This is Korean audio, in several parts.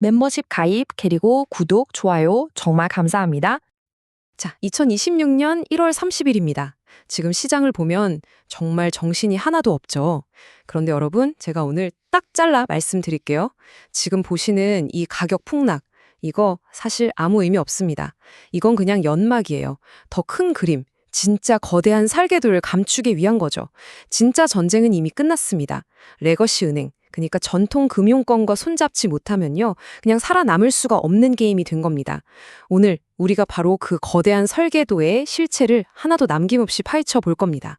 멤버십 가입, 그리고 구독, 좋아요 정말 감사합니다. 자, 2026년 1월 30일입니다. 지금 시장을 보면 정말 정신이 하나도 없죠. 그런데 여러분, 제가 오늘 딱 잘라 말씀드릴게요. 지금 보시는 이 가격 폭락, 이거 사실 아무 의미 없습니다. 이건 그냥 연막이에요. 더 큰 그림, 진짜 거대한 살개도를 감추기 위한 거죠. 진짜 전쟁은 이미 끝났습니다. 레거시 은행, 그러니까 전통 금융권과 손잡지 못하면요, 그냥 살아남을 수가 없는 게임이 된 겁니다. 오늘 우리가 바로 그 거대한 설계도의 실체를 하나도 남김없이 파헤쳐 볼 겁니다.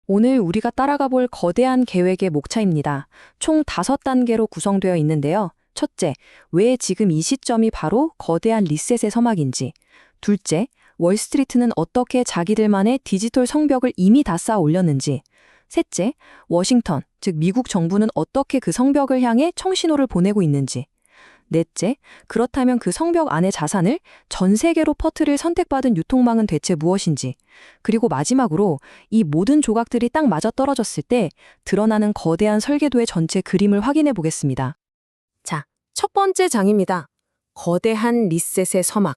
오늘 우리가 따라가 볼 거대한 계획의 목차입니다. 총 5단계로 구성되어 있는데요. 첫째, 왜 지금 이 시점이 바로 거대한 리셋의 서막인지. 둘째, 월스트리트는 어떻게 자기들만의 디지털 성벽을 이미 다 쌓아 올렸는지. 셋째, 워싱턴, 즉 미국 정부는 어떻게 그 성벽을 향해 청신호를 보내고 있는지. 넷째, 그렇다면 그 성벽 안의 자산을 전 세계로 퍼뜨릴 선택받은 유통망은 대체 무엇인지. 그리고 마지막으로 이 모든 조각들이 딱 맞아떨어졌을 때 드러나는 거대한 설계도의 전체 그림을 확인해 보겠습니다. 자, 첫 번째 장입니다. 거대한 리셋의 서막.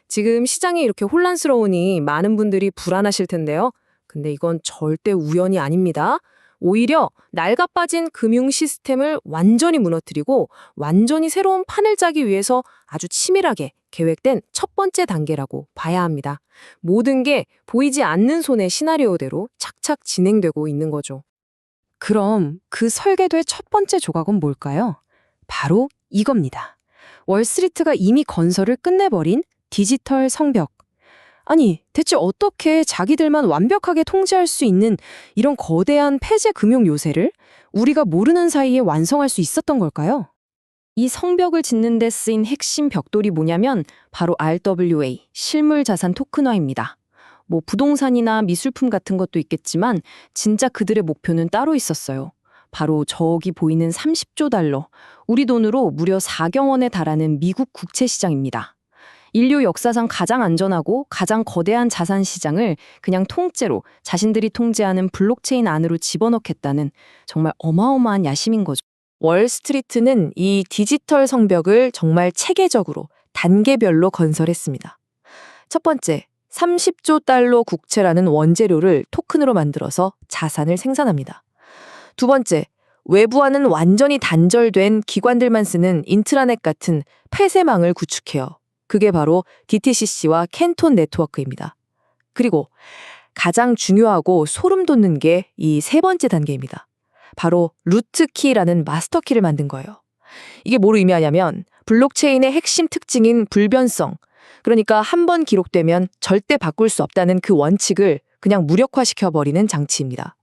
지금 시장이 이렇게 혼란스러우니 많은 분들이 불안하실 텐데요. 근데 이건 절대 우연이 아닙니다. 오히려 낡아빠진 금융 시스템을 완전히 무너뜨리고 완전히 새로운 판을 짜기 위해서 아주 치밀하게 계획된 첫 번째 단계라고 봐야 합니다. 모든 게 보이지 않는 손의 시나리오대로 착착 진행되고 있는 거죠. 그럼 그 설계도의 첫 번째 조각은 뭘까요? 바로 이겁니다. 월스트리트가 이미 건설을 끝내버린 디지털 성벽. 아니, 대체 어떻게 자기들만 완벽하게 통제할 수 있는 이런 거대한 폐쇄 금융 요새를 우리가 모르는 사이에 완성할 수 있었던 걸까요? 이 성벽을 짓는 데 쓰인 핵심 벽돌이 뭐냐면 바로 RWA, 실물 자산 토큰화입니다. 뭐 부동산이나 미술품 같은 것도 있겠지만 진짜 그들의 목표는 따로 있었어요. 바로 저기 보이는 30조 달러, 우리 돈으로 무려 4경 원에 달하는 미국 국채 시장입니다. 인류 역사상 가장 안전하고 가장 거대한 자산 시장을 그냥 통째로 자신들이 통제하는 블록체인 안으로 집어넣겠다는 정말 어마어마한 야심인 거죠. 월스트리트는 이 디지털 성벽을 정말 체계적으로 단계별로 건설했습니다. 첫 번째, 30조 달러 국채라는 원재료를 토큰으로 만들어서 자산을 생산합니다. 두 번째, 외부와는 완전히 단절된 기관들만 쓰는 인트라넷 같은 폐쇄망을 구축해요. 그게 바로 DTCC와 캔톤 네트워크입니다. 그리고 가장 중요하고 소름 돋는 게 이 세 번째 단계입니다. 바로 루트키라는 마스터키를 만든 거예요. 이게 뭘 의미하냐면 블록체인의 핵심 특징인 불변성, 그러니까 한 번 기록되면 절대 바꿀 수 없다는 그 원칙을 그냥 무력화시켜버리는 장치입니다.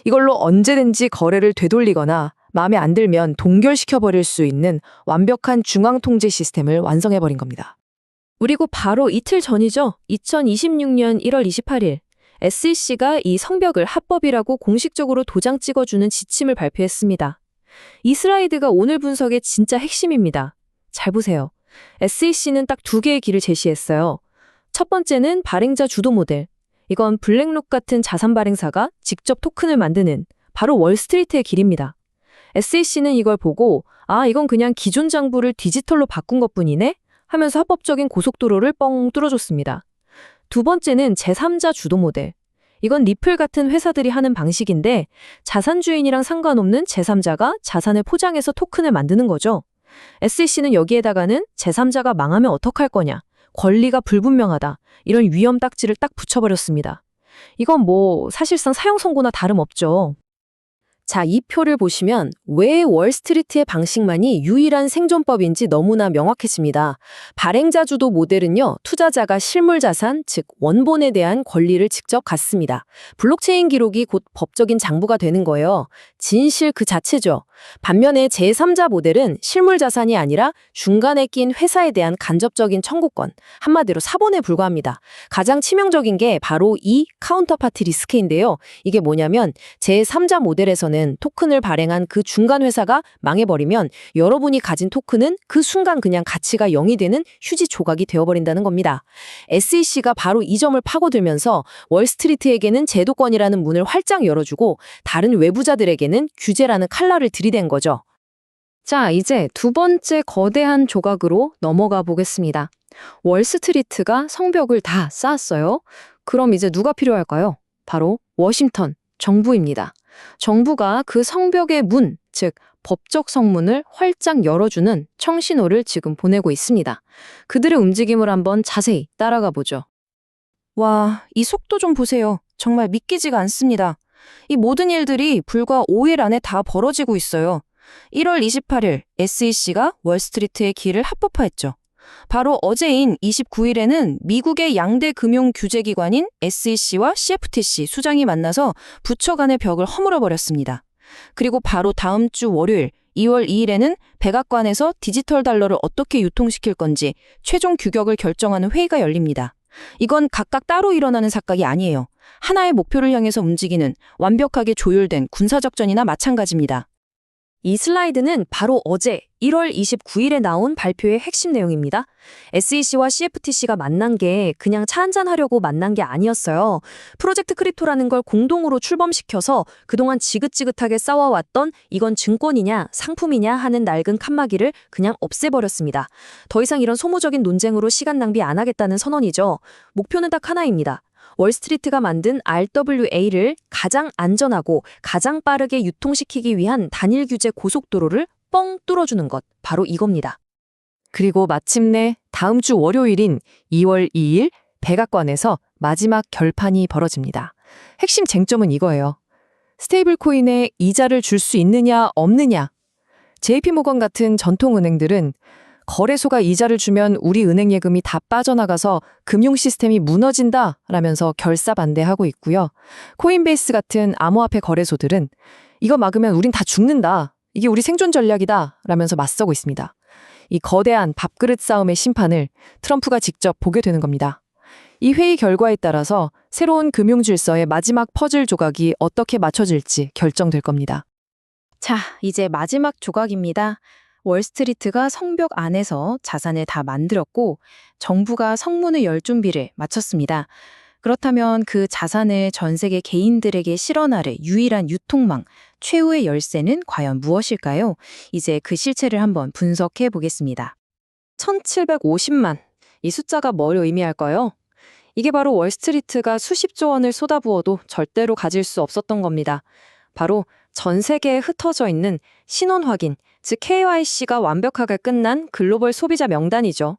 이걸로 언제든지 거래를 되돌리거나 마음에 안 들면 동결시켜버릴 수 있는 완벽한 중앙통제 시스템을 완성해버린 겁니다. 그리고 바로 이틀 전이죠. 2026년 1월 28일. SEC가 이 성벽을 합법이라고 공식적으로 도장 찍어주는 지침을 발표했습니다. 이 슬라이드가 오늘 분석의 진짜 핵심입니다. 잘 보세요. SEC는 딱 2개의 길을 제시했어요. 첫 번째는 발행자 주도 모델. 이건 블랙록 같은 자산 발행사가 직접 토큰을 만드는 바로 월스트리트의 길입니다. SEC는 이걸 보고 이건 그냥 기존 장부를 디지털로 바꾼 것뿐이네? 하면서 합법적인 고속도로를 뻥 뚫어줬습니다. 두 번째는 제3자 주도 모델. 이건 리플 같은 회사들이 하는 방식인데 자산 주인이랑 상관없는 제3자가 자산을 포장해서 토큰을 만드는 거죠. SEC는 여기에다가는 제3자가 망하면 어떡할 거냐, 권리가 불분명하다, 이런 위험 딱지를 딱 붙여버렸습니다. 이건 뭐 사실상 사형 선고나 다름없죠. 자, 이 표를 보시면 왜 월스트리트의 방식만이 유일한 생존법인지 너무나 명확해집니다. 발행자 주도 모델은요, 투자자가 실물 자산, 즉 원본에 대한 권리를 직접 갖습니다. 블록체인 기록이 곧 법적인 장부가 되는 거예요. 진실 그 자체죠. 반면에 제3자 모델은 실물 자산이 아니라 중간에 낀 회사에 대한 간접적인 청구권, 한마디로 사본에 불과합니다. 가장 치명적인 게 바로 이 카운터파티 리스크인데요. 이게 뭐냐면 제3자 모델에서는 토큰을 발행한 그 중간 회사가 망해버리면 여러분이 가진 토큰은 그 순간 그냥 가치가 0이 되는 휴지 조각이 되어버린다는 겁니다. SEC가 바로 이 점을 파고들면서 월스트리트에게는 제도권이라는 문을 활짝 열어주고 다른 외부자들에게는 규제라는 칼날을 들이댄 거죠. 자, 이제 두 번째 거대한 조각으로 넘어가 보겠습니다. 월스트리트가 성벽을 다 쌓았어요. 그럼 이제 누가 필요할까요? 바로 워싱턴, 정부입니다. 정부가 그 성벽의 문, 즉 법적 성문을 활짝 열어주는 청신호를 지금 보내고 있습니다. 그들의 움직임을 한번 자세히 따라가 보죠. 와, 이 속도 좀 보세요. 정말 믿기지가 않습니다. 이 모든 일들이 불과 5일 안에 다 벌어지고 있어요. 1월 28일 SEC가 월스트리트의 길을 합법화했죠. 바로 어제인 29일에는 미국의 양대 금융 규제기관인 SEC와 CFTC 수장이 만나서 부처 간의 벽을 허물어 버렸습니다. 그리고 바로 다음 주 월요일 2월 2일에는 백악관에서 디지털 달러를 어떻게 유통시킬 건지 최종 규격을 결정하는 회의가 열립니다. 이건 각각 따로 일어나는 사건이 아니에요. 하나의 목표를 향해서 움직이는 완벽하게 조율된 군사작전이나 마찬가지입니다. 이 슬라이드는 바로 어제 1월 29일에 나온 발표의 핵심 내용입니다. SEC와 CFTC가 만난 게 그냥 차 한잔 하려고 만난 게 아니었어요. 프로젝트 크립토라는 걸 공동으로 출범시켜서 그동안 지긋지긋하게 싸워왔던 이건 증권이냐 상품이냐 하는 낡은 칸막이를 그냥 없애버렸습니다. 더 이상 이런 소모적인 논쟁으로 시간 낭비 안 하겠다는 선언이죠. 목표는 딱 하나입니다. 월스트리트가 만든 RWA를 가장 안전하고 가장 빠르게 유통시키기 위한 단일 규제 고속도로를 뻥 뚫어주는 것, 바로 이겁니다. 그리고 마침내 다음 주 월요일인 2월 2일 백악관에서 마지막 결판이 벌어집니다. 핵심 쟁점은 이거예요. 스테이블 코인에 이자를 줄 수 있느냐 없느냐. JP모건 같은 전통은행들은 거래소가 이자를 주면 우리 은행 예금이 다 빠져나가서 금융 시스템이 무너진다 라면서 결사반대하고 있고요. 코인베이스 같은 암호화폐 거래소들은 이거 막으면 우린 다 죽는다. 이게 우리 생존 전략이다 라면서 맞서고 있습니다. 이 거대한 밥그릇 싸움의 심판을 트럼프가 직접 보게 되는 겁니다. 이 회의 결과에 따라서 새로운 금융 질서의 마지막 퍼즐 조각이 어떻게 맞춰질지 결정될 겁니다. 자, 이제 마지막 조각입니다. 월스트리트가 성벽 안에서 자산을 다 만들었고 정부가 성문을 열 준비를 마쳤습니다. 그렇다면 그 자산을 전 세계 개인들에게 실어나를 유일한 유통망, 최후의 열쇠는 과연 무엇일까요? 이제 그 실체를 한번 분석해 보겠습니다. 1750만. 이 숫자가 뭘 의미할까요? 이게 바로 월스트리트가 수십조 원을 쏟아부어도 절대로 가질 수 없었던 겁니다. 바로 전 세계에 흩어져 있는 신원 확인, 즉 KYC가 완벽하게 끝난 글로벌 소비자 명단이죠.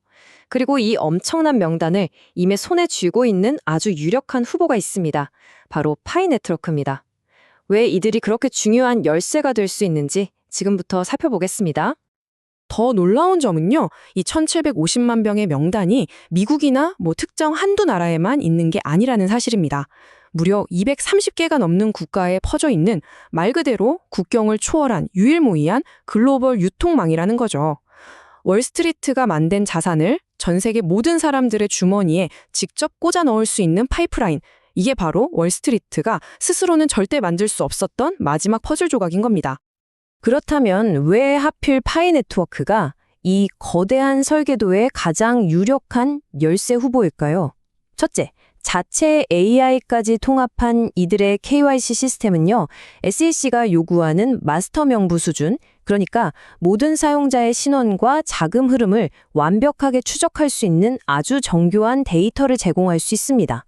그리고 이 엄청난 명단을 이미 손에 쥐고 있는 아주 유력한 후보가 있습니다. 바로 파이 네트워크입니다. 왜 이들이 그렇게 중요한 열쇠가 될 수 있는지 지금부터 살펴보겠습니다. 더 놀라운 점은요, 이 1750만 병의 명단이 미국이나 특정 한두 나라에만 있는 게 아니라는 사실입니다. 무려 230개가 넘는 국가에 퍼져 있는 말 그대로 국경을 초월한 유일무이한 글로벌 유통망이라는 거죠. 월스트리트가 만든 자산을 전 세계 모든 사람들의 주머니에 직접 꽂아 넣을 수 있는 파이프라인, 이게 바로 월스트리트가 스스로는 절대 만들 수 없었던 마지막 퍼즐 조각인 겁니다. 그렇다면 왜 하필 파이 네트워크가 이 거대한 설계도의 가장 유력한 열쇠 후보일까요? 첫째, 자체 AI까지 통합한 이들의 KYC 시스템은요, SEC가 요구하는 마스터 명부 수준, 그러니까 모든 사용자의 신원과 자금 흐름을 완벽하게 추적할 수 있는 아주 정교한 데이터를 제공할 수 있습니다.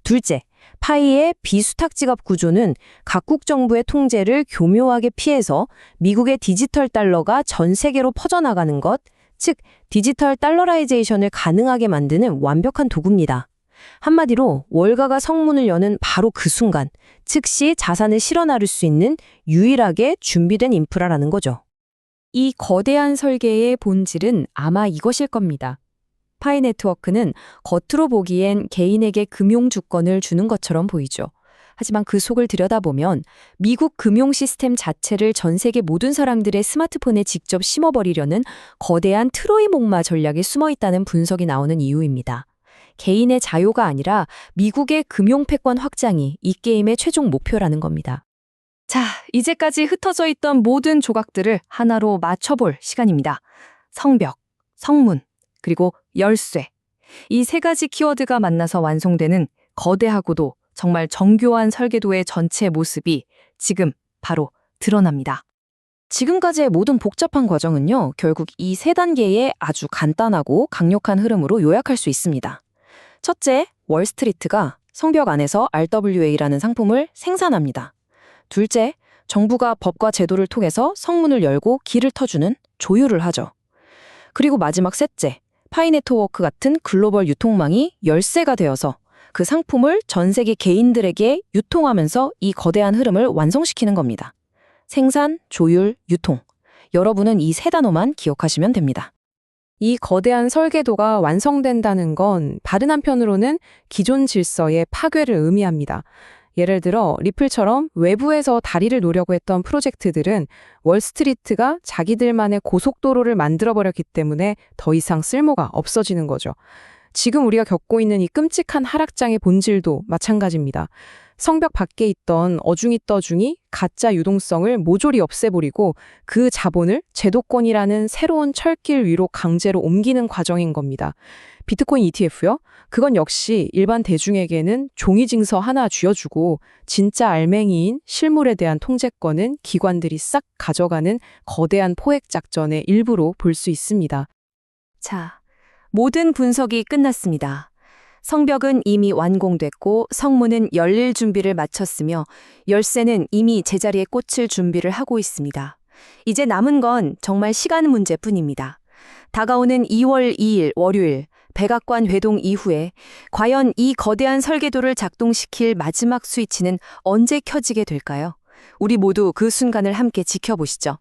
둘째, 파이의 비수탁 지갑 구조는 각국 정부의 통제를 교묘하게 피해서 미국의 디지털 달러가 전 세계로 퍼져나가는 것, 즉 디지털 달러라이제이션을 가능하게 만드는 완벽한 도구입니다. 한마디로 월가가 성문을 여는 바로 그 순간, 즉시 자산을 실어 나를 수 있는 유일하게 준비된 인프라라는 거죠. 이 거대한 설계의 본질은 아마 이것일 겁니다. 파이 네트워크는 겉으로 보기엔 개인에게 금융 주권을 주는 것처럼 보이죠. 하지만 그 속을 들여다보면 미국 금융 시스템 자체를 전 세계 모든 사람들의 스마트폰에 직접 심어버리려는 거대한 트로이 목마 전략이 숨어 있다는 분석이 나오는 이유입니다. 개인의 자유가 아니라 미국의 금융 패권 확장이 이 게임의 최종 목표라는 겁니다. 자, 이제까지 흩어져 있던 모든 조각들을 하나로 맞춰볼 시간입니다. 성벽, 성문, 그리고 열쇠. 이 세 가지 키워드가 만나서 완성되는 거대하고도 정말 정교한 설계도의 전체 모습이 지금 바로 드러납니다. 지금까지의 모든 복잡한 과정은요, 결국 이 세 단계의 아주 간단하고 강력한 흐름으로 요약할 수 있습니다. 첫째, 월스트리트가 성벽 안에서 RWA라는 상품을 생산합니다. 둘째, 정부가 법과 제도를 통해서 성문을 열고 길을 터주는 조율을 하죠. 그리고 마지막 셋째, 파이네트워크 같은 글로벌 유통망이 열쇠가 되어서 그 상품을 전 세계 개인들에게 유통하면서 이 거대한 흐름을 완성시키는 겁니다. 생산, 조율, 유통. 여러분은 이 세 단어만 기억하시면 됩니다. 이 거대한 설계도가 완성된다는 건 다른 한편으로는 기존 질서의 파괴를 의미합니다. 예를 들어 리플처럼 외부에서 다리를 놓으려고 했던 프로젝트들은 월스트리트가 자기들만의 고속도로를 만들어버렸기 때문에 더 이상 쓸모가 없어지는 거죠. 지금 우리가 겪고 있는 이 끔찍한 하락장의 본질도 마찬가지입니다. 성벽 밖에 있던 어중이 떠중이 가짜 유동성을 모조리 없애버리고 그 자본을 제도권이라는 새로운 철길 위로 강제로 옮기는 과정인 겁니다. 비트코인 ETF요? 그건 역시 일반 대중에게는 종이 증서 하나 쥐어주고 진짜 알맹이인 실물에 대한 통제권은 기관들이 싹 가져가는 거대한 포획 작전의 일부로 볼 수 있습니다. 자, 모든 분석이 끝났습니다. 성벽은 이미 완공됐고 성문은 열릴 준비를 마쳤으며 열쇠는 이미 제자리에 꽂힐 준비를 하고 있습니다. 이제 남은 건 정말 시간 문제뿐입니다. 다가오는 2월 2일 월요일 백악관 회동 이후에 과연 이 거대한 설계도를 작동시킬 마지막 스위치는 언제 켜지게 될까요? 우리 모두 그 순간을 함께 지켜보시죠.